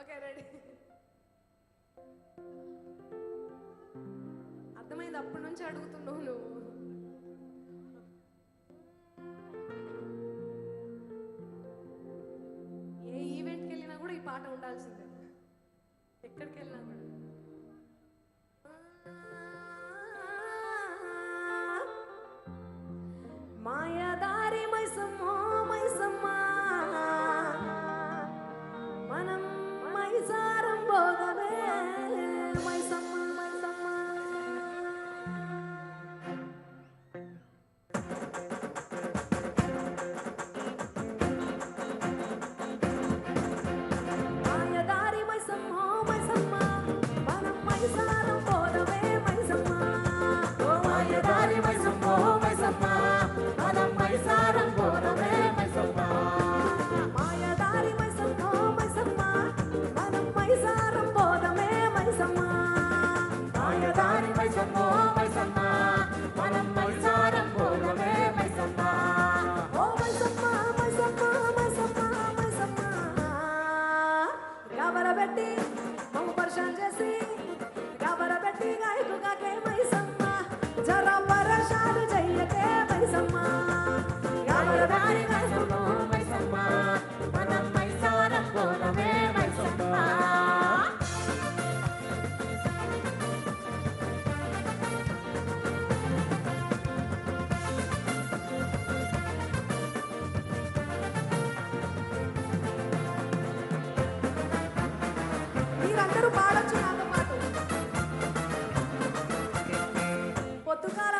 Okay ready. అర్థమైంది, అప్పటి నుంచి అడుగుతున్నావు నువ్వు. ఏ ఈవెంట్కి వెళ్ళినా కూడా ఈ పాట ఉండాల్సిందే, ఎక్కడికి వెళ్ళినా కూడా. మాయదారి మైసమ్మో మైసమ్మా, మనం మైసారం పోదమే మైసమ్మ మైసమ్మ. మాయదారి మైసమ్మో మైసమ్మ, మనం మైసారం పోదమే మైసమ్మ. ఓ మాయదారి మైసమ్మో మైసమ్మ, మనం మైసారం పోదమే మైసమ్మ. మాయదారి మైసమ్మో మైసమ్మ, మనం మైసారం పోదమే మైసమ్మ. మాయదారి మైసమ్మో మైసమ్మ, మనం మైసారం పోదమే మైసమ్మ. ఓ మైసమ్మ మైసమ్మ మైసమ్మ మైసమ్మ, గబరబెట్టి మమ్ము పరిశాన్ చేసి, గబరబెట్టి గాయకుగాకే మైసమ్మ, జరా పరశాలు చెయ్యకే మైసమ్మ. గబరబెట్టి మైసమ్మో మైసమ్మ, మనం మైసారం పోదమే మైసమ్మ. మీరందరూ పాడొచ్చు నాతో పాటు. పొద్దుకాల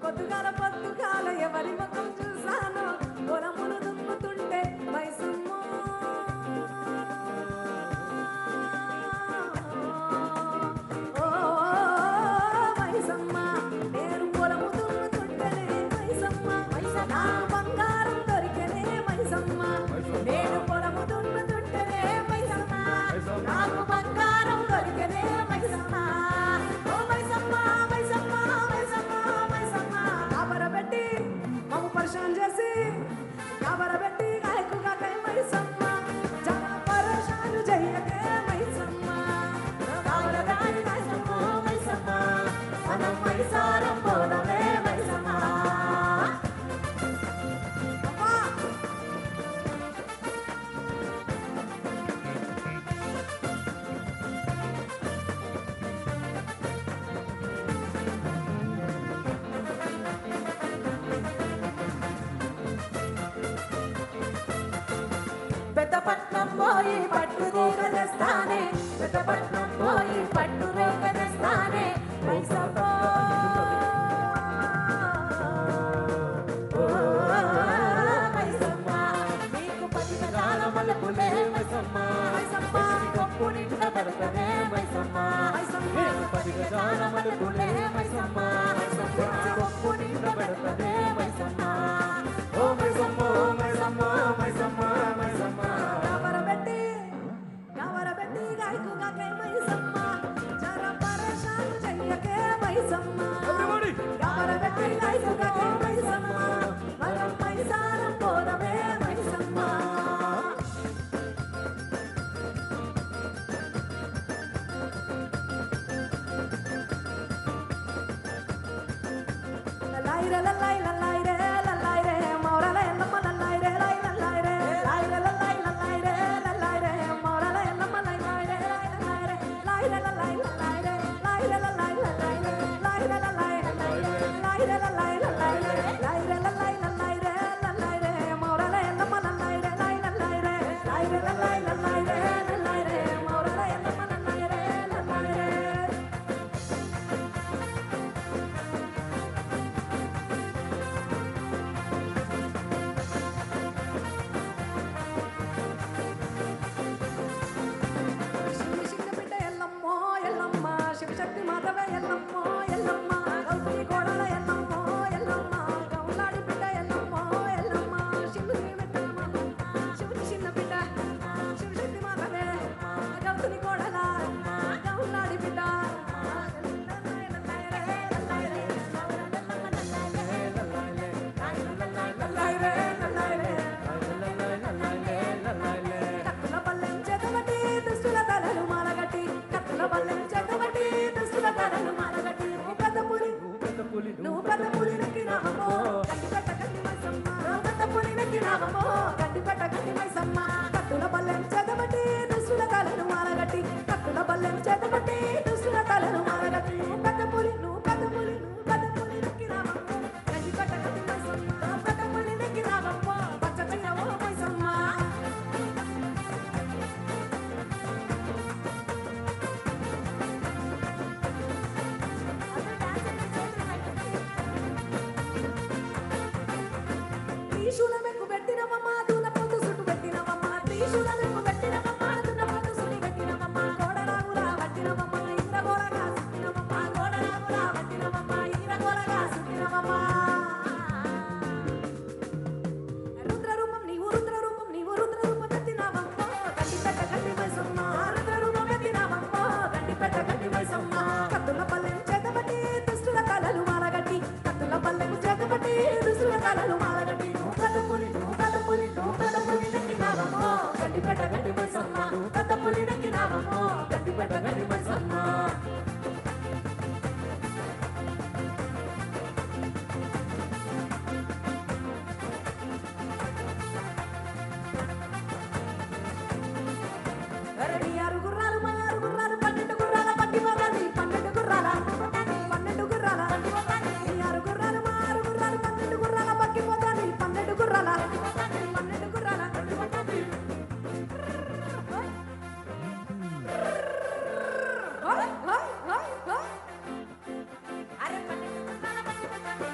పొద్దుగాల పొద్దుగాల ఎవరి ముఖం చూసాను, పొలములు దుమ్ముతుంటే మైసమ్మ. ఓ మైసమ్మ, నేను పొలము దుమ్ముతుంటేనే మైసమ్మ, నా బంగారం దొరికనే మైసమ్మ. నేను పొలము దుమ్ముతుంటేనే మైసమ్మ, నాకు బంగారం దొరికనే మైసమ్మ. ఓ మైసమ్మ మైసమ్మ మైసమ్మ మైసమ్మ, కాబరబెట్టి మమ్ము పరిశాన్ చేసి, కాబరబెట్టి గాయకుగాకే మైసమ్మ, జన పరశాలు చెయ్యకే మైసమ్మ. కాబరబెట్టి మైసమ్మో మైసమ్మ, మనం మైసారం పోదమే మైసమ్మ. అమ్మా పెద్దపట్నం పోయి పట్టు రేగ తెస్తానే, పెద్దపట్నం పోయి పట్టు రేగ తెస్తానే మైసమ్మ. ఓ మైసమ్మ, నీకు 10 గజాల మలుపులే మైసమ్మ, మైసమ్మ కప్పు నిండ పెడతనే మైసమ్మ. నీకు 10 గజాల మలుపులే మైసమ్మ, మైసమ్మ కప్పు నిండ పెడతనే మైసమ్మ. ఓ మైసమ్మ మైసమ్మ మైసమ్మ మైసమ్మ, గబరబెట్టి గబరబెట్టి గాయకుగాకే మైసమ్మ, జర పరశాలు చెయ్యకే మైసమ్మ. గబరబెట్టి గాయకుగాకే మైసమ్మ, మనం మైసారం పోదమే మైసమ్మ. లలాయిరే లలాయి లలాయిరే లలాయిరే మౌరల ఎల్లమ్మ లలాయిరే లై లలాయిరే లలాయిరే లలాయి లలాయిరే లలాయిరే మౌరల ఎల్లమ్మ లలాయిరే లై లలాయిరే లలాయిరే లలాయి లలాయిరే లలాయిరే లలాయి లలాయిరే లలాయిరే లలాయి లలాయిరే లలాయి లలాయిరే లలాయిరే లలాయి లలాయిరే లలాయిరే మౌరల ఎల్లమ్మ లలాయిరే లై లలాయిరే లలాయిరే లలాయి లలాయిరే లలాయిరే మౌరల ఎల్లమ్మ లలాయిరే లలాయిరే. మైసమ్మ కత్తుల బల్లెం చేతబట్టి దుష్టుల తలను మాలగట్టి కత్తుల బల్లెం చేతబట్టి దుష్టుల తలను మాలగట్టి పెద్ద పులి నువ్వు పెద్ద పులి నువ్వు పెద్ద పులి నెక్కినావమ్మ గండి కట్ట కట్టి మైసమ్మ పెద్ద పులి నెక్కినావమ్మ పచ్చతయ్యవో మైసమ్మ త్రిశూలమెక్కు పెట్టినవమ్మ దూలపోతు సుట్టు పెట్టినవమ్మ త్రిశూలమెక్కు పెట్టినవమ్మ దూలపోతు సుట్టు పెట్టినవమ్మ గోడరాగులా పట్టినవమ్మ ఇంద్రగోళగా సుట్టినవమ్మ గోడరాగులా పట్టినవమ్మ ఇంద్రగోళగా సుట్టినవమ్మ రుద్రరూపం నీవు రుద్రరూపం నీవు రుద్రరూపం ఎత్తినవమ్మ గండిపెట్ట గండి మైసమ్మ రుద్రరూపం ఎత్తినవమ్మ గండిపెట్ట గండి మైసమ్మ కత్తుల పల్లెం చేతబట్టి దుష్టుల తలలు మాలగట్టి కత్తుల పల్లెం చేతబట్టి దుష్టుల తలలు మాలగట్టి గండిపెట్ట గండి మైసమ్మ పెద్ద పులి నెక్కినావమ్మ గండిపెట్ట గండి మైసమ్మ అరే ఆరు గుర్రాలు మా ఆరు గుర్రాలు 12 గుర్రాల బండి పోతాది 12 గుర్రాల 12 గుర్రాల బండి పోతాది ఈ ఆరు గుర్రాలు మా ఆరు గుర్రాలు 12 గుర్రాల బండి పోతాది 12 గుర్రాల 12 గుర్రాల బండి పోతాది హోయ్ హోయ్ హోయ్ హోయ్ అరే 12 గుర్రాల బండి పోతాది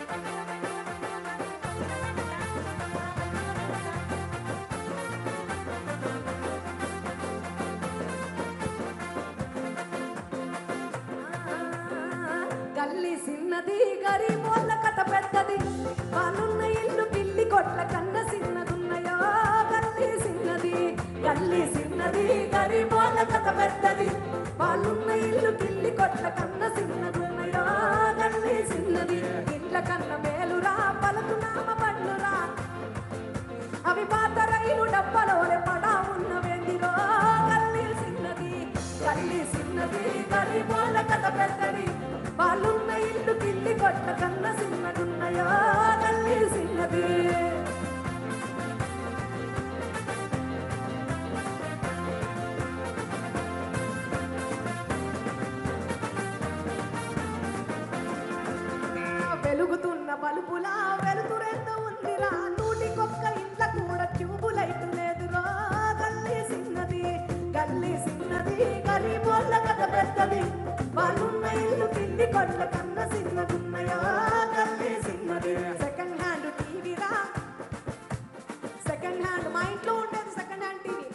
గల్లి సిన్నది గరీబోళ్ళ కథ పెద్దది వాళ్ళున్న ఇల్లు పిల్లి కొట్ల కన్న సిన్నదున్నయో గల్లి సిన్నది గరీబోళ్ళ కథ పెద్దది వాళ్ళున్న ఇల్లు పిల్లి కొట్ల కన్న సిన్నదున్నయో గల్లి సిన్నది ఇంట్ల కన్న మేలురా పలుకునామ పండ్లురా అవి పాత రైలు డబ్బలోనే పడా ఉన్నవేందిరో గల్లి సిన్నది గరీబోళ్ళ కథ పెద్దది వాళ్ళున్న ఇల్లు పిల్లి కొట్ట కన్న సిన్నదున్నయో గల్లి సిన్నది వెలుగుతున్న బలుపులా వెలుతురెంత ఉందిరా నూటికొక్క ఇంట్ల కూడా ట్యూబులైట్ లేదురా గల్లి సిన్నది గరీబోళ్ళ కథ పెద్దది వాళ్ళున్న ఇల్లు పిల్లి కొట్ల కన్న సిన్నదున్నయో గల్లి సిన్నది సెకండ్ హ్యాండ్ టీవీరా సెకండ్ హ్యాండ్ మా ఇంట్లో ఉండేది సెకండ్ హ్యాండ్ టీవీ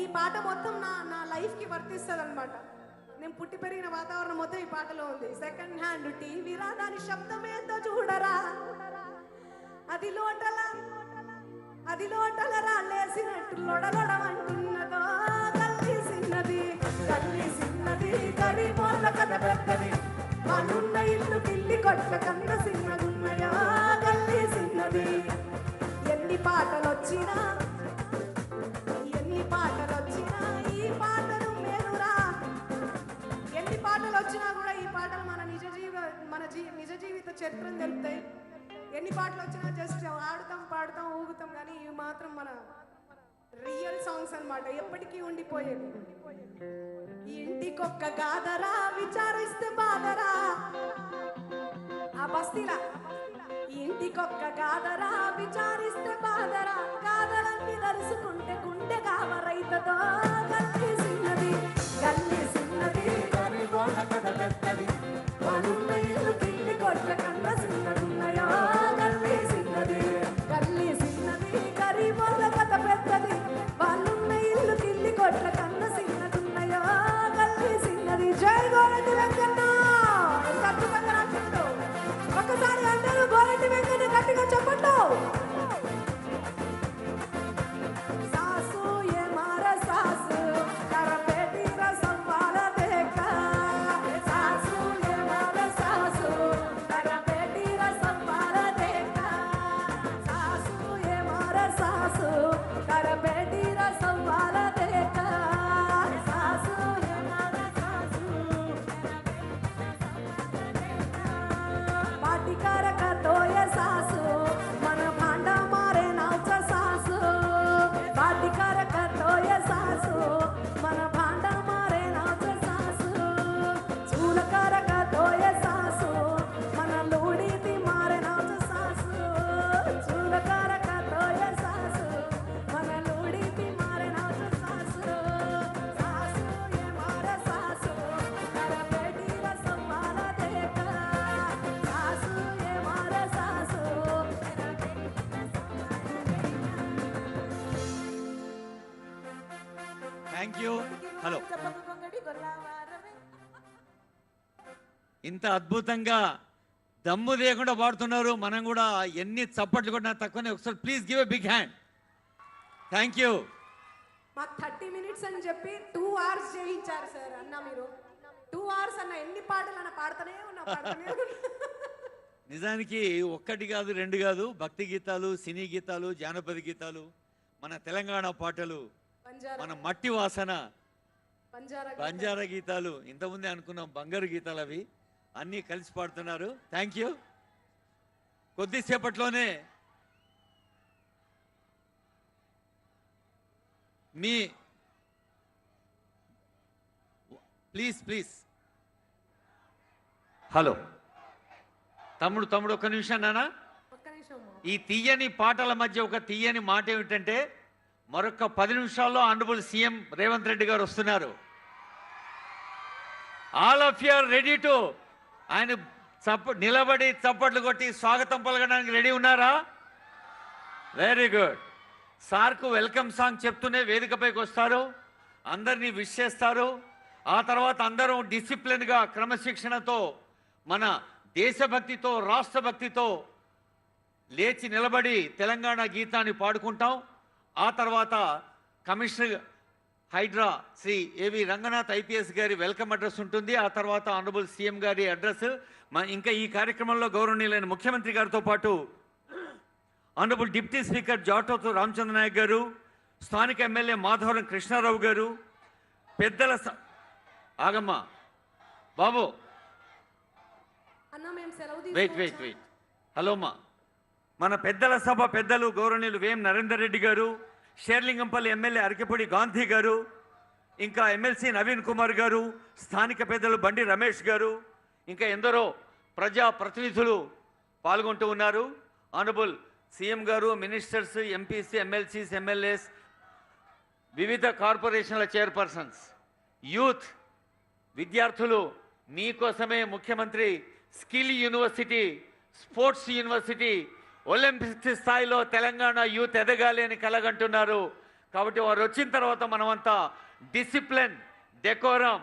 ఈ పాట మొత్తం నా లైఫ్కి వర్తిస్తుంది అనమాట నేను పుట్టి పెరిగిన వాతావరణం మొత్తం ఈ పాటలో ఉంది సెకండ్ హ్యాండ్ టీవీరా దాని శబ్దం ఏందో చూడరా అది లోటల రాలేసినట్టు లొడలొడమంటున్నదో గల్లి సిన్నది గరీబోళ్ళ కథ పెద్దది వాళ్ళున్న ఇల్లు పిల్లి కొట్ల కన్న సిన్నదున్నయో గల్లి సిన్నది ఎన్ని పాటలు వచ్చినా ఈ పాటలు మేలురా ఎన్ని పాటలు వచ్చినా కూడా ఈ పాటలు మన నిజ జీవిత చరిత్రను తెలుపుతాయి ఎన్ని పాటలు వచ్చినా జస్ట్ ఆడుతాం పాడుతాం ఊగుతాం కానీ ఇవి మాత్రం మన రియల్ సాంగ్స్ అన్నమాట ఎప్పటికీ ఉండిపోయేది ఈ ఇంటికొక్క గాదరా విచారిస్తే బాధరా ఆ బస్తీలా ఈ ఇంటికొక్క గాదరా విచారిస్తే బాధరా గాదరన్ని దరుసుకుంటే గుండె గావరైతదో గల్లి సిన్నది గరీబోళ్ళ కథ పెద్దది వాళ్ళున్న ఇల్లు పిల్లి కొట్ల కన్న సిన్నదున్నయో గల్లి సిన్నది గరీబోళ్ళ కథ పెద్దది వాళ్ళున్న ఇల్లు పిల్లి కొట్ల కన్న సిన్నదున్నయో గల్లి సిన్నది జై గోరెడ్డి వెంకన్న ఎంత అద్భుతంగా రాసిండు ఒక్కసారి అందరూ గోరెడ్డి వెంకన్న గట్టిగా చెప్పండు సాసు ఏ మార సాసు థ్యాంక్ యూ. హలో, ఇంత అద్భుతంగా దమ్ము లేకుండా పాడుతున్నారు. మనం కూడా ఎన్ని చప్పట్లు కొట్టినా తక్కువనే. ఒకసారి please give a big hand. Thank you. మాకు 30 minutes అని చెప్పి 2 hours చేయించారు సార్. అన్న మీరు 2 hours అన్న ఎన్ని పాటలు అన్న పాడుతూనే ఉన్నా. నిజానికి ఒక్కటి కాదు, రెండు కాదు, భక్తి గీతాలు, సినీ గీతాలు, జానపద గీతాలు, మన తెలంగాణ పాటలు, మన మట్టి వాసన, బంజారా గీతాలు, ఇంతకుముందే అనుకున్నాం బంగారు గీతాలు, అవి అన్నీ కలిసి పాడుతున్నారు. Thank you. కొద్దిసేపట్లోనే మీ ప్లీజ్ హలో తమ్ముడు ఒక్క నిమిషం నానా. ఈ తీయని పాటల మధ్య ఒక తీయని మాట ఏమిటంటే, మరొక 10 నిమిషాల్లో ఆనరబుల్ సీఎం రేవంత్ రెడ్డి గారు వస్తున్నారు. All of you are ready to, ఆయన నిలబడి చప్పట్లు కొట్టి స్వాగతం పలకడానికి రెడీ ఉన్నారా? Very good. సార్కు వెల్కమ్ సాంగ్ చెప్తూనే వేదికపైకి వస్తారు, అందరినీ విష్ చేస్తారు. ఆ తర్వాత అందరం డిసిప్లిన్గా, క్రమశిక్షణతో, మన దేశభక్తితో, రాష్ట్రభక్తితో లేచి నిలబడి తెలంగాణ గీతాన్ని పాడుకుంటాం. ఆ తర్వాత కమిషనర్ హైడ్రా శ్రీ ఏవి రంగనాథ్ ఐపీఎస్ గారి వెల్కమ్ అడ్రస్ ఉంటుంది. ఆ తర్వాత ఆనరబుల్ సీఎం గారి అడ్రస్. ఇంకా ఈ కార్యక్రమంలో గౌరవనీయులైన ముఖ్యమంత్రి గారితో పాటు honourable deputy speaker Jatothu Ramachandra Nayak garu, స్థానిక ఎమ్మెల్యే మాధవరం కృష్ణారావు గారు, పెద్దల ఆగమ్మ బాబు వెయిట్ హలో అమ్మా. మన పెద్దల సభ పెద్దలు గౌరవనీయులు వేం నరేందర్ రెడ్డి గారు, షేర్లింగంపల్లి ఎమ్మెల్యే అరకెపూడి గాంధీ గారు, ఇంకా ఎమ్మెల్సీ నవీన్ కుమార్ గారు, స్థానిక పెద్దలు బండి రమేష్ గారు, ఇంకా ఎందరో ప్రజా ప్రతినిధులు పాల్గొంటూ ఉన్నారు. ఆనరబుల్ సీఎం గారు, మినిస్టర్స్, ఎంపీసీ, ఎమ్మెల్సీస్, ఎమ్మెల్యేస్, వివిధ కార్పొరేషన్ల చైర్పర్సన్స్, యూత్, విద్యార్థులు, మీకోసమే ముఖ్యమంత్రి skill university, sports university, Olympics స్థాయిలో తెలంగాణ యూత్ ఎదగాలి అని కలగంటున్నారు. కాబట్టి వారు వచ్చిన తర్వాత మనమంతా డిసిప్లిన్, డెకోరం,